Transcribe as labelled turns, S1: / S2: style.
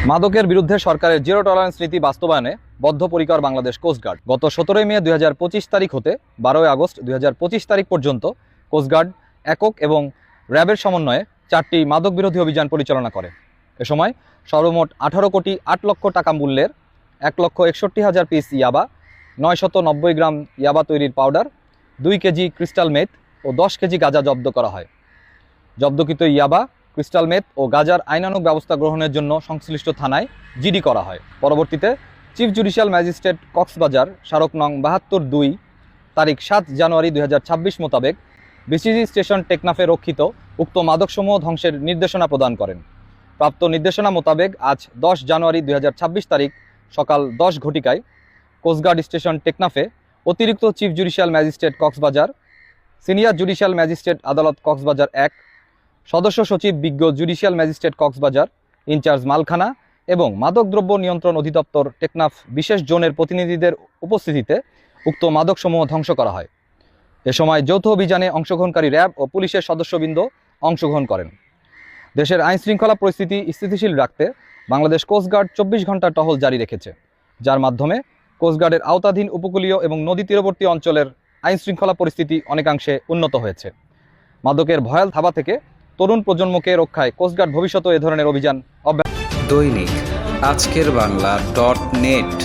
S1: মাদকের বিরুদ্ধে সরকারের জিরো টলারেন্স নীতি বাস্তবায়নে বদ্ধপরিকর বাংলাদেশ কোস্টগার্ড। গত 17 মে 2025 তারিখ হতে 12 আগস্ট 2025 তারিখ পর্যন্ত কোস্টগার্ড একক এবং র্যাবের সমন্বয়ে 4টি মাদক বিরোধী অভিযান পরিচালনা করে। এ সময় সর্বমোট 18 কোটি 8 লক্ষ টাকা মূল্যের 1,61,000 পিস ইয়াবা, 990 গ্রাম ইয়াবা তৈরির পাউডার, 2 কেজি ক্রিস্টাল মেথ ও 10 কেজি গাঁজা জব্দ করা হয়। জব্দকৃত ইয়াবা, ক্রিস্টাল মেথ ও গাজার আইনানুগ ব্যবস্থা গ্রহণের জন্য সংশ্লিষ্ট থানায় জিডি করা হয়। পরবর্তীতে চিফ জুডিশিয়াল ম্যাজিস্ট্রেট কক্সবাজার স্মারক নং 72/2 তারিখ 7 জানুয়ারি 2026 মোতাবেক বিসিজি স্টেশন টেকনাফে রক্ষিত উক্ত মাদকসমূহ ধ্বংসের নির্দেশনা প্রদান করেন। প্রাপ্ত নির্দেশনা মোতাবেক আজ 10 জানুয়ারি 2026 তারিখ সকাল 10 ঘটিকায় কোস্টগার্ড স্টেশন টেকনাফে অতিরিক্ত chief judicial magistrate Cox's Bazar, senior judicial magistrate আদালত কক্সবাজার 1, সদস্য সচিব বিজ্ঞ জুডিশিয়াল ম্যাজিস্ট্রেট কক্সবাজার, ইনচার্জ মালখানা এবং মাদকদ্রব্য নিয়ন্ত্রণ অধিদপ্তর টেকনাফ বিশেষ জোনের প্রতিনিধিদের উপস্থিতিতে উক্ত মাদকসমূহ ধ্বংস করা হয়। এ সময় যৌথ অভিযানে অংশগ্রহণকারী র্যাব ও পুলিশের সদস্যবৃন্দ অংশগ্রহণ করেন। দেশের আইনশৃঙ্খলা পরিস্থিতি স্থিতিশীল রাখতে বাংলাদেশ কোস্টগার্ড 24 ঘন্টা টহল জারি রেখেছে, যার মাধ্যমে কোস্টগার্ডের আওতাধীন উপকূলীয় এবং নদী তীরবর্তী অঞ্চলের আইনশৃঙ্খলা পরিস্থিতি অনেকাংশে উন্নত হয়েছে। মাদকের ভয়াল থাবা থেকে তরুণ প্রজন্মকে রক্ষায় কোস্টগার্ড ভবিষ্যতেও এ ধরনের অভিযান অব্যাহত।
S2: দৈনিক আজকের বাংলা .net